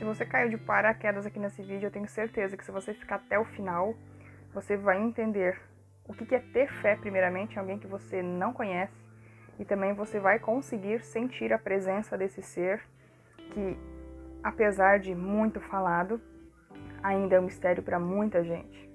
Se você caiu de paraquedas aqui nesse vídeo, eu tenho certeza que se você ficar até o final, você vai entender o que é ter fé, primeiramente, em alguém que você não conhece, e também você vai conseguir sentir a presença desse ser que, apesar de muito falado, ainda é um mistério para muita gente.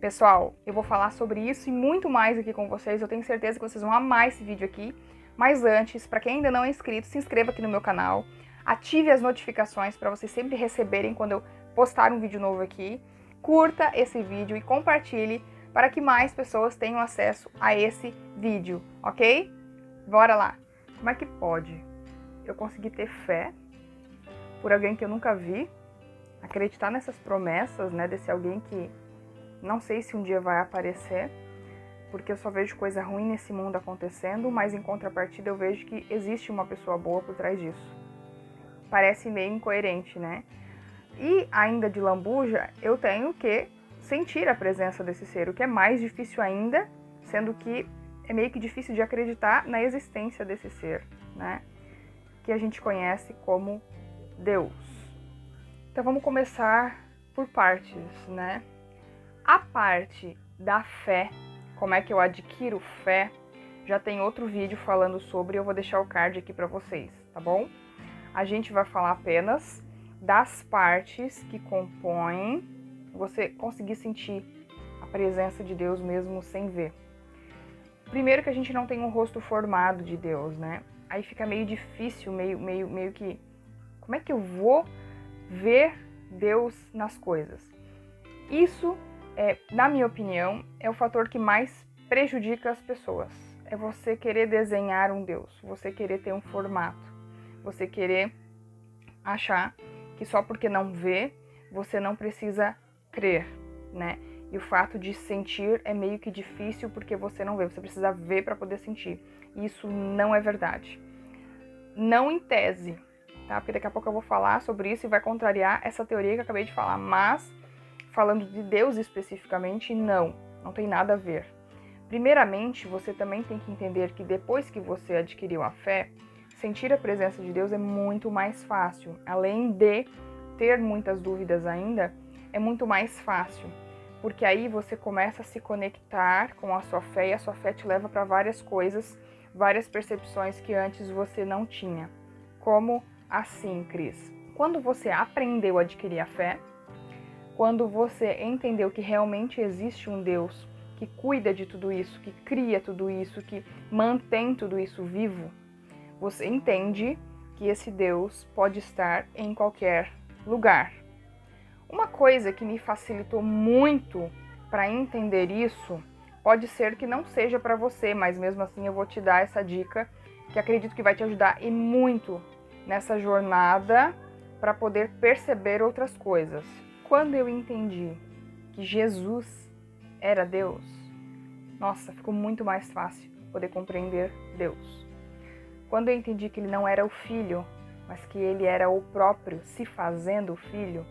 Pessoal, eu vou falar sobre isso e muito mais aqui com vocês, eu tenho certeza que vocês vão amar esse vídeo aqui. Mas antes, para quem ainda não é inscrito, se inscreva aqui no meu canal, ative as notificações para vocês sempre receberem quando eu postar um vídeo novo aqui. Curta esse vídeo e compartilhe para que mais pessoas tenham acesso a esse vídeo, ok? Bora lá! Como é que pode eu conseguir ter fé por alguém que eu nunca vi, acreditar nessas promessas, né, desse alguém que não sei se um dia vai aparecer, porque eu só vejo coisa ruim nesse mundo acontecendo, mas em contrapartida eu vejo que existe uma pessoa boa por trás disso. Parece meio incoerente, né? E ainda de lambuja, eu tenho que sentir a presença desse ser, o que é mais difícil ainda, sendo que é meio que difícil de acreditar na existência desse ser, né? Que a gente conhece como Deus. Então vamos começar por partes, né? A parte da fé, como é que eu adquiro fé, já tem outro vídeo falando sobre, eu vou deixar o card aqui para vocês, tá bom? A gente vai falar apenas das partes que compõem você conseguir sentir a presença de Deus mesmo sem ver. Primeiro que a gente não tem um rosto formado de Deus, né? Aí fica meio difícil, meio que... Como é que eu vou ver Deus nas coisas? Isso, na minha opinião, é o fator que mais prejudica as pessoas. É você querer desenhar um Deus, você querer ter um formato, você querer achar que só porque não vê, você não precisa crer, né? E o fato de sentir é meio que difícil porque você não vê, você precisa ver para poder sentir. E isso não é verdade. Não em tese, tá? Porque daqui a pouco eu vou falar sobre isso e vai contrariar essa teoria que eu acabei de falar. Mas, falando de Deus especificamente, não tem nada a ver. Primeiramente, você também tem que entender que depois que você adquiriu a fé, sentir a presença de Deus é muito mais fácil. Além de ter muitas dúvidas ainda, é muito mais fácil. Porque aí você começa a se conectar com a sua fé e a sua fé te leva para várias coisas, várias percepções que antes você não tinha. Como assim, Cris? Quando você aprendeu a adquirir a fé, quando você entendeu que realmente existe um Deus que cuida de tudo isso, que cria tudo isso, que mantém tudo isso vivo, você entende que esse Deus pode estar em qualquer lugar. Uma coisa que me facilitou muito para entender isso, pode ser que não seja para você, mas mesmo assim eu vou te dar essa dica que acredito que vai te ajudar e muito nessa jornada para poder perceber outras coisas. Quando eu entendi que Jesus era Deus, nossa, ficou muito mais fácil poder compreender Deus. Quando eu entendi que ele não era o Filho, mas que ele era o próprio se fazendo Filho,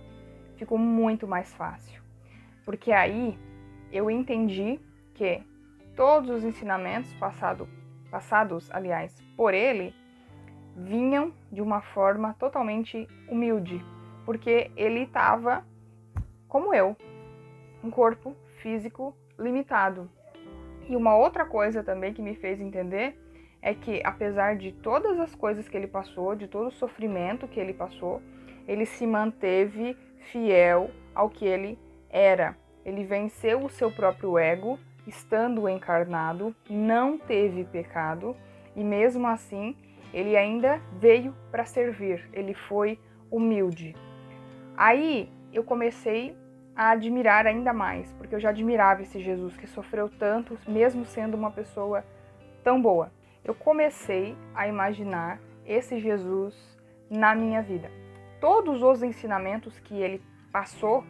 ficou muito mais fácil. Porque aí eu entendi que todos os ensinamentos passados, por ele, vinham de uma forma totalmente humilde. Porque ele estava, como eu, um corpo físico limitado. E uma outra coisa também que me fez entender é que, apesar de todas as coisas que ele passou, de todo o sofrimento que ele passou, ele se manteve fiel ao que ele era. Ele venceu o seu próprio ego, estando encarnado, não teve pecado e mesmo assim ele ainda veio para servir, ele foi humilde. Aí eu comecei a admirar ainda mais, porque eu já admirava esse Jesus que sofreu tanto, mesmo sendo uma pessoa tão boa. Eu comecei a imaginar esse Jesus na minha vida. Todos os ensinamentos que ele passou,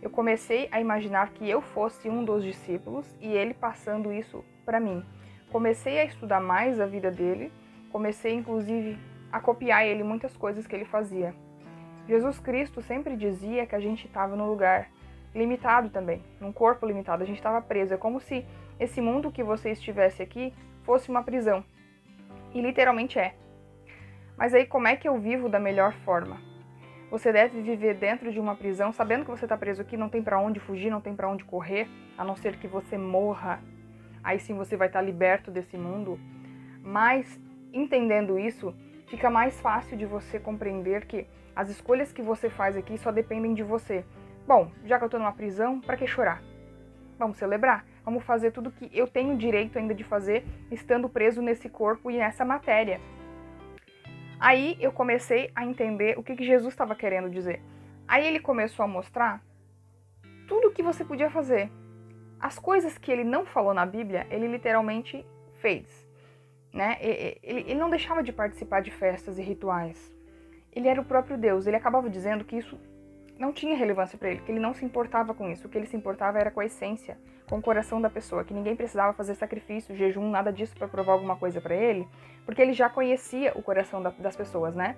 eu comecei a imaginar que eu fosse um dos discípulos e ele passando isso para mim. Comecei a estudar mais a vida dele, comecei inclusive a copiar ele muitas coisas que ele fazia. Jesus Cristo sempre dizia que a gente estava num lugar limitado também, num corpo limitado, a gente estava preso. É como se esse mundo que você estivesse aqui fosse uma prisão. E literalmente é. Mas aí como é que eu vivo da melhor forma? Você deve viver dentro de uma prisão, sabendo que você está preso aqui, não tem para onde fugir, não tem para onde correr, a não ser que você morra. Aí sim você vai estar liberto desse mundo. Mas, entendendo isso, fica mais fácil de você compreender que as escolhas que você faz aqui só dependem de você. Bom, já que eu estou numa prisão, para que chorar? Vamos celebrar? Vamos fazer tudo que eu tenho direito ainda de fazer, estando preso nesse corpo e nessa matéria. Aí eu comecei a entender o que Jesus estava querendo dizer. Aí ele começou a mostrar tudo o que você podia fazer. As coisas que ele não falou na Bíblia, ele literalmente fez. Né? Ele não deixava de participar de festas e rituais. Ele era o próprio Deus. Ele acabava dizendo que isso não tinha relevância para ele, que ele não se importava com isso. O que ele se importava era com a essência, com o coração da pessoa, que ninguém precisava fazer sacrifício, jejum, nada disso para provar alguma coisa para ele, porque ele já conhecia o coração das pessoas, né?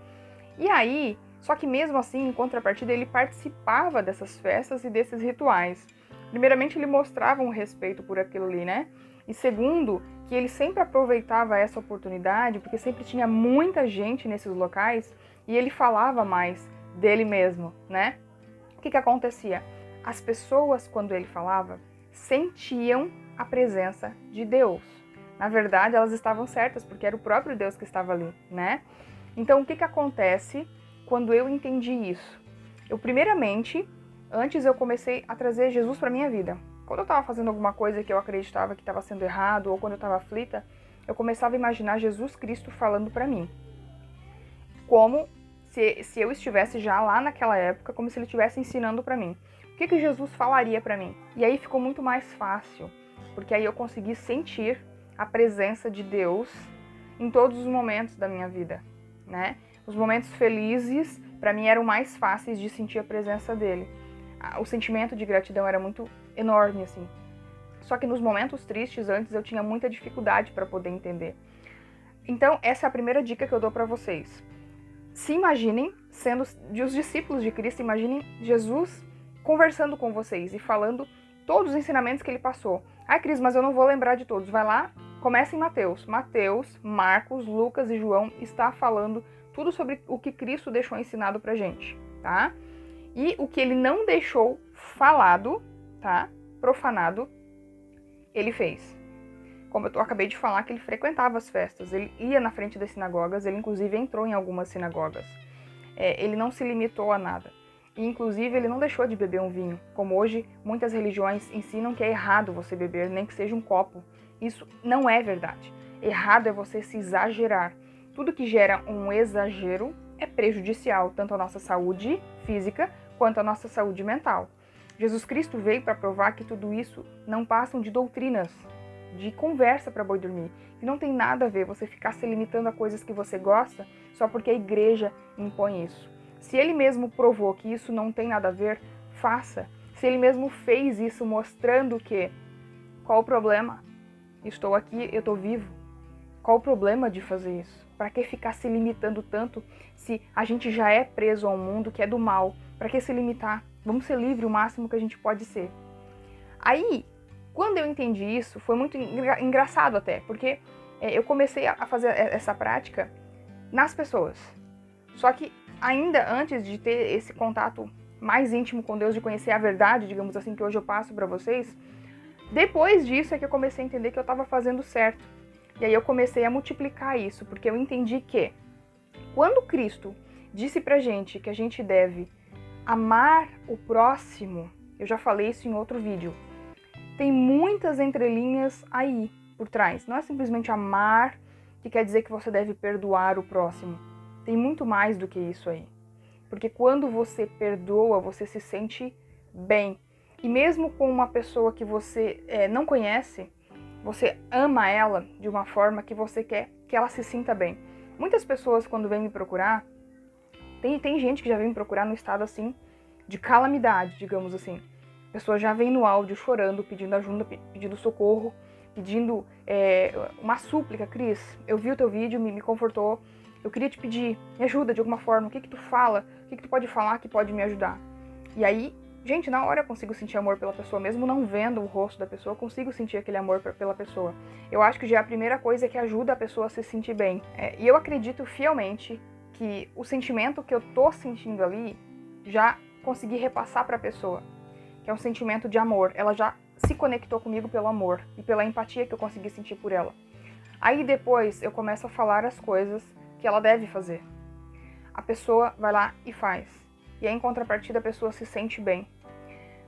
E aí, só que mesmo assim, em contrapartida, ele participava dessas festas e desses rituais. Primeiramente, ele mostrava um respeito por aquilo ali, né? E segundo, que ele sempre aproveitava essa oportunidade, porque sempre tinha muita gente nesses locais, e ele falava mais dele mesmo, né? O que acontecia? As pessoas, quando ele falava, sentiam a presença de Deus. Na verdade, elas estavam certas, porque era o próprio Deus que estava ali, né? Então, o que acontece quando eu entendi isso? Primeiramente, antes eu comecei a trazer Jesus para minha vida. Quando eu estava fazendo alguma coisa que eu acreditava que estava sendo errado, ou quando eu estava aflita, eu começava a imaginar Jesus Cristo falando para mim. Como se eu estivesse já lá naquela época, como se ele estivesse ensinando para mim. O que Jesus falaria para mim? E aí ficou muito mais fácil, porque aí eu consegui sentir a presença de Deus em todos os momentos da minha vida, né? Os momentos felizes, para mim, eram mais fáceis de sentir a presença dele. O sentimento de gratidão era muito enorme, assim. Só que nos momentos tristes, antes, eu tinha muita dificuldade para poder entender. Então, essa é a primeira dica que eu dou para vocês. Se imaginem sendo os discípulos de Cristo, imaginem Jesus conversando com vocês e falando todos os ensinamentos que ele passou. Ai, Cris, mas eu não vou lembrar de todos. Vai lá, começa em Mateus. Mateus, Marcos, Lucas e João está falando tudo sobre o que Cristo deixou ensinado pra gente, tá? E o que ele não deixou falado, tá? Profanado, ele fez. Como eu acabei de falar, que ele frequentava as festas, ele ia na frente das sinagogas, ele inclusive entrou em algumas sinagogas. Ele não se limitou a nada. E inclusive ele não deixou de beber um vinho, como hoje muitas religiões ensinam que é errado você beber, nem que seja um copo. Isso não é verdade. Errado é você se exagerar. Tudo que gera um exagero é prejudicial, tanto à nossa saúde física quanto à nossa saúde mental. Jesus Cristo veio para provar que tudo isso não passam de doutrinas, de conversa para boi dormir, que não tem nada a ver você ficar se limitando a coisas que você gosta só porque a igreja impõe isso. Se ele mesmo provou que isso não tem nada a ver, faça. Se ele mesmo fez isso mostrando que, qual o problema? Estou aqui, eu estou vivo. Qual o problema de fazer isso? Para que ficar se limitando tanto se a gente já é preso a um mundo que é do mal? Para que se limitar? Vamos ser livres o máximo que a gente pode ser. Aí, quando eu entendi isso, foi muito engraçado até, porque eu comecei a fazer essa prática nas pessoas. Só que ainda antes de ter esse contato mais íntimo com Deus, de conhecer a verdade, digamos assim, que hoje eu passo para vocês, depois disso é que eu comecei a entender que eu estava fazendo certo. E aí eu comecei a multiplicar isso, porque eu entendi que quando Cristo disse pra gente que a gente deve amar o próximo, eu já falei isso em outro vídeo, tem muitas entrelinhas aí por trás. Não é simplesmente amar, que quer dizer que você deve perdoar o próximo. Tem muito mais do que isso aí. Porque quando você perdoa, você se sente bem. E mesmo com uma pessoa que você não conhece, você ama ela de uma forma que você quer que ela se sinta bem. Muitas pessoas, quando vêm me procurar, tem gente que já vem me procurar no estado assim, de calamidade, digamos assim. A pessoa já vem no áudio chorando, pedindo ajuda, pedindo socorro, pedindo uma súplica. Cris, eu vi o teu vídeo, me confortou, eu queria te pedir, me ajuda de alguma forma, o que tu fala, o que tu pode falar que pode me ajudar? E aí, gente, na hora eu consigo sentir amor pela pessoa, mesmo não vendo o rosto da pessoa, eu consigo sentir aquele amor pela pessoa. Eu acho que já é a primeira coisa que ajuda a pessoa a se sentir bem. E eu acredito fielmente que o sentimento que eu tô sentindo ali, já consegui repassar para a pessoa, que é um sentimento de amor. Ela já se conectou comigo pelo amor e pela empatia que eu consegui sentir por ela. Aí depois eu começo a falar as coisas que ela deve fazer. A pessoa vai lá e faz. E aí, em contrapartida, a pessoa se sente bem.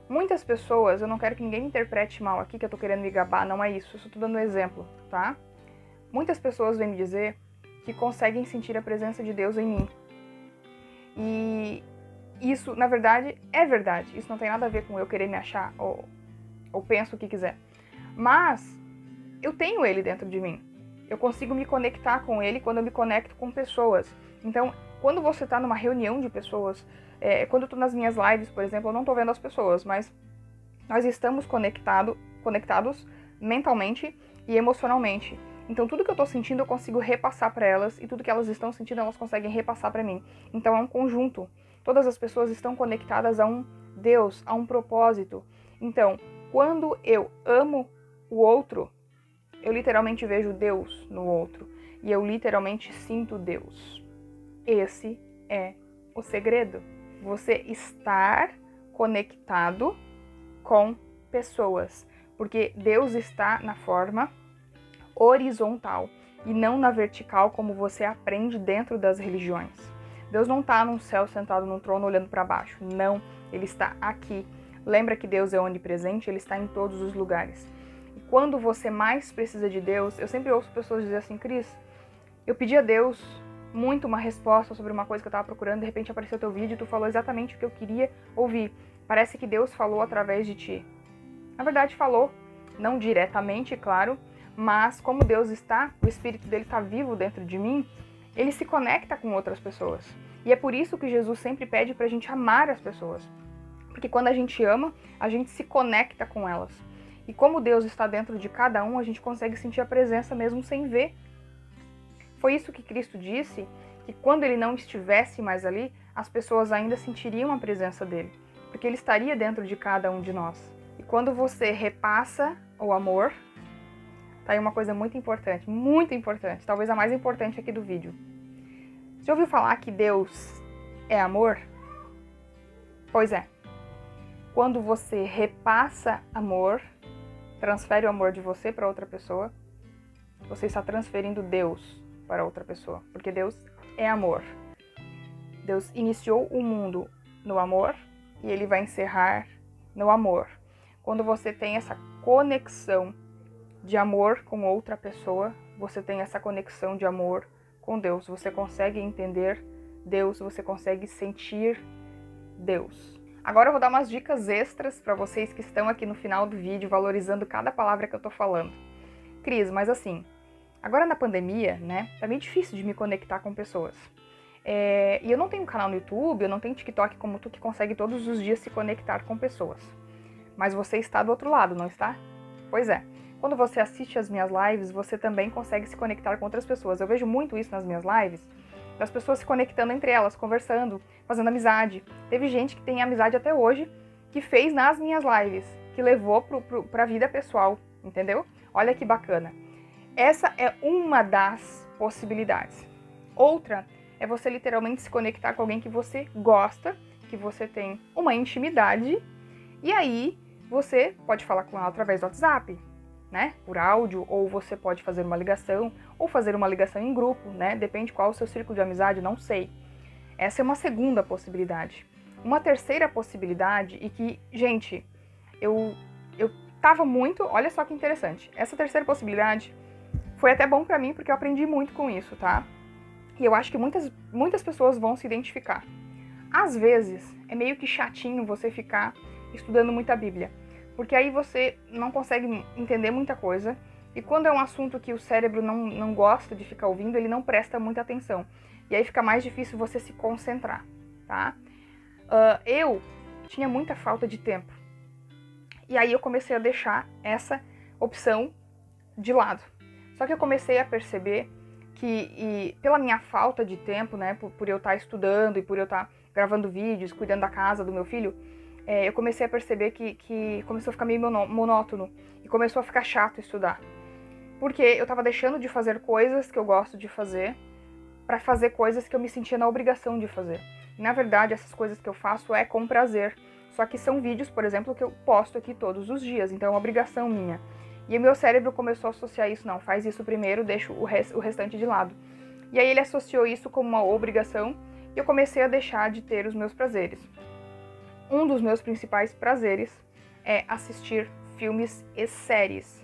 Muitas pessoas, eu não quero que ninguém me interprete mal aqui, que eu tô querendo me gabar, não é isso. Eu só tô dando um exemplo, tá? Muitas pessoas vêm me dizer que conseguem sentir a presença de Deus em mim. E isso, na verdade, é verdade. Isso não tem nada a ver com eu querer me achar ou penso o que quiser. Mas eu tenho ele dentro de mim. Eu consigo me conectar com ele quando eu me conecto com pessoas. Então, quando você está numa reunião de pessoas, quando eu estou nas minhas lives, por exemplo, eu não estou vendo as pessoas, mas nós estamos conectados mentalmente e emocionalmente. Então, tudo que eu estou sentindo, eu consigo repassar para elas, e tudo que elas estão sentindo, elas conseguem repassar para mim. Então, é um conjunto. Todas as pessoas estão conectadas a um Deus, a um propósito. Então, quando eu amo o outro, eu literalmente vejo Deus no outro. E eu literalmente sinto Deus. Esse é o segredo. Você estar conectado com pessoas. Porque Deus está na forma horizontal e não na vertical, como você aprende dentro das religiões. Deus não está no céu sentado num trono olhando para baixo. Não, Ele está aqui. Lembra que Deus é onipresente? Ele está em todos os lugares. E quando você mais precisa de Deus, eu sempre ouço pessoas dizer assim: Cris, eu pedi a Deus muito uma resposta sobre uma coisa que eu estava procurando, de repente apareceu teu vídeo e tu falou exatamente o que eu queria ouvir. Parece que Deus falou através de ti. Na verdade falou, não diretamente, claro, mas como Deus está, o Espírito dele está vivo dentro de mim, ele se conecta com outras pessoas. E é por isso que Jesus sempre pede para a gente amar as pessoas. Porque quando a gente ama, a gente se conecta com elas. E como Deus está dentro de cada um, a gente consegue sentir a presença mesmo sem ver. Foi isso que Cristo disse, que quando ele não estivesse mais ali, as pessoas ainda sentiriam a presença dele, porque ele estaria dentro de cada um de nós. E quando você repassa o amor, tá aí uma coisa muito importante, talvez a mais importante aqui do vídeo. Você ouviu falar que Deus é amor? Pois é. Quando você repassa amor, transfere o amor de você para outra pessoa, você está transferindo Deus para outra pessoa, porque Deus é amor. Deus iniciou o mundo no amor e ele vai encerrar no amor. Quando você tem essa conexão de amor com outra pessoa, você tem essa conexão de amor com Deus. Você consegue entender Deus, você consegue sentir Deus. Agora eu vou dar umas dicas extras para vocês que estão aqui no final do vídeo, valorizando cada palavra que eu tô falando. Cris, mas assim, agora na pandemia, né, tá meio difícil de me conectar com pessoas. E eu não tenho canal no YouTube, eu não tenho TikTok como tu, que consegue todos os dias se conectar com pessoas. Mas você está do outro lado, não está? Pois é. Quando você assiste as minhas lives, você também consegue se conectar com outras pessoas. Eu vejo muito isso nas minhas lives, das pessoas se conectando entre elas, conversando, fazendo amizade. Teve gente que tem amizade até hoje, que fez nas minhas lives, que levou pra vida pessoal, entendeu? Olha que bacana. Essa é uma das possibilidades. Outra é você literalmente se conectar com alguém que você gosta, que você tem uma intimidade, e aí você pode falar com ela através do WhatsApp, né, por áudio, ou você pode fazer uma ligação, ou fazer uma ligação em grupo, né, depende qual o seu círculo de amizade, não sei. Essa é uma segunda possibilidade. Uma terceira possibilidade, e que, gente, eu tava muito, olha só que interessante, essa terceira possibilidade foi até bom pra mim, porque eu aprendi muito com isso, tá? E eu acho que muitas pessoas vão se identificar. Às vezes, é meio que chatinho você ficar estudando muita Bíblia, porque aí você não consegue entender muita coisa, e quando é um assunto que o cérebro não gosta de ficar ouvindo, ele não presta muita atenção, e aí fica mais difícil você se concentrar, tá? Eu tinha muita falta de tempo, e aí eu comecei a deixar essa opção de lado. Só que eu comecei a perceber que, pela minha falta de tempo, né, por eu estar estudando e por eu estar gravando vídeos, cuidando da casa do meu filho, eu comecei a perceber que começou a ficar meio monótono e começou a ficar chato estudar. Porque eu estava deixando de fazer coisas que eu gosto de fazer para fazer coisas que eu me sentia na obrigação de fazer. E, na verdade, essas coisas que eu faço é com prazer. Só que são vídeos, por exemplo, que eu posto aqui todos os dias, então é uma obrigação minha. E o meu cérebro começou a associar isso, não, faz isso primeiro, deixa o restante de lado. E aí ele associou isso como uma obrigação e eu comecei a deixar de ter os meus prazeres. Um dos meus principais prazeres é assistir filmes e séries.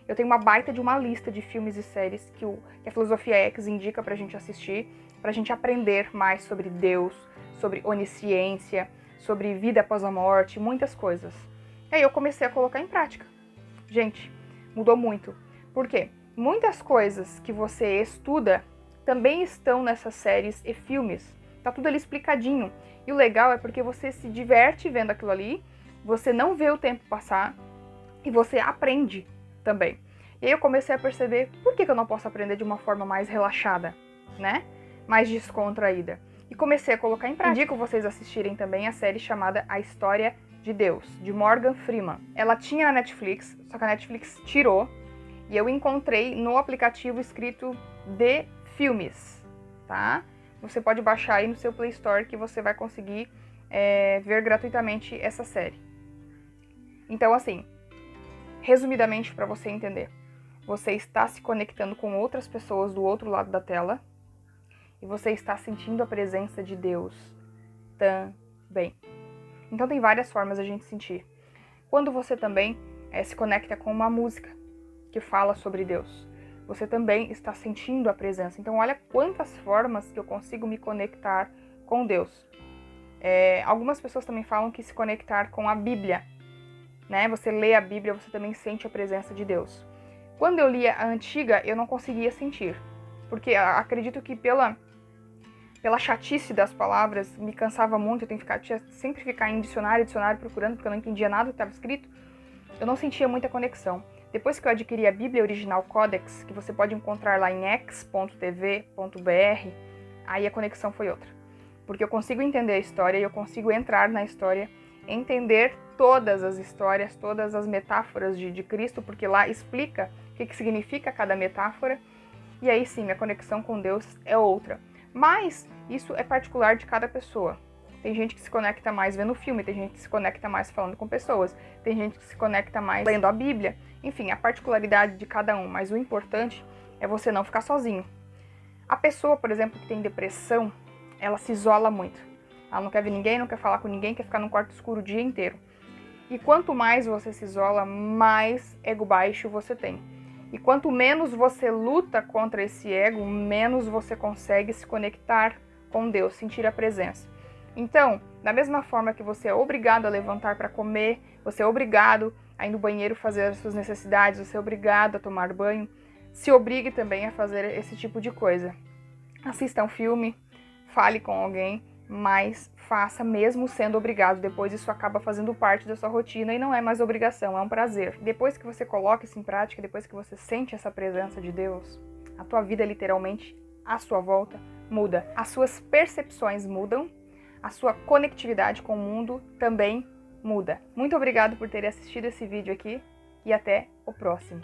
Eu tenho uma baita de uma lista de filmes e séries que a Filosofia X indica pra gente assistir, pra gente aprender mais sobre Deus, sobre onisciência, sobre vida após a morte, muitas coisas. E aí eu comecei a colocar em prática. Gente, mudou muito. Por quê? Muitas coisas que você estuda também estão nessas séries e filmes. Tá tudo ali explicadinho. E o legal é porque você se diverte vendo aquilo ali, você não vê o tempo passar e você aprende também. E aí eu comecei a perceber por que eu não posso aprender de uma forma mais relaxada, né? Mais descontraída. E comecei a colocar em prática. Indico vocês assistirem também a série chamada A História de Deus, de Morgan Freeman. Ela tinha na Netflix, só que a Netflix tirou, e eu encontrei no aplicativo escrito de filmes, tá? Você pode baixar aí no seu Play Store que você vai conseguir ver gratuitamente essa série. Então, assim, resumidamente para você entender, você está se conectando com outras pessoas do outro lado da tela e você está sentindo a presença de Deus também. Então tem várias formas a gente sentir. Quando você também se conecta com uma música que fala sobre Deus, você também está sentindo a presença. Então olha quantas formas que eu consigo me conectar com Deus. Algumas pessoas também falam que se conectar com a Bíblia, né? Você lê a Bíblia, você também sente a presença de Deus. Quando eu lia a antiga, eu não conseguia sentir, porque acredito que pela chatice das palavras, me cansava muito, eu tinha sempre ficar em dicionário procurando, porque eu não entendia nada que estava escrito, eu não sentia muita conexão. Depois que eu adquiri a Bíblia Original Codex, que você pode encontrar lá em x.tv.br, aí a conexão foi outra. Porque eu consigo entender a história e eu consigo entrar na história, entender todas as histórias, todas as metáforas de Cristo, porque lá explica o que significa cada metáfora, e aí sim, a conexão com Deus é outra. Mas isso é particular de cada pessoa. Tem gente que se conecta mais vendo filme, tem gente que se conecta mais falando com pessoas, tem gente que se conecta mais lendo a Bíblia. Enfim, a particularidade de cada um, mas o importante é você não ficar sozinho. A pessoa, por exemplo, que tem depressão, ela se isola muito. Ela não quer ver ninguém, não quer falar com ninguém, quer ficar num quarto escuro o dia inteiro. E quanto mais você se isola, mais ego baixo você tem. E quanto menos você luta contra esse ego, menos você consegue se conectar com Deus, sentir a presença. Então, da mesma forma que você é obrigado a levantar para comer, você é obrigado a ir no banheiro fazer as suas necessidades, você é obrigado a tomar banho, se obrigue também a fazer esse tipo de coisa. Assista um filme, fale com alguém, mas faça mesmo sendo obrigado. Depois isso acaba fazendo parte da sua rotina e não é mais obrigação, é um prazer. Depois que você coloca isso em prática, depois que você sente essa presença de Deus, a tua vida literalmente, à sua volta, muda. As suas percepções mudam, a sua conectividade com o mundo também muda. Muito obrigado por ter assistido esse vídeo aqui e até o próximo.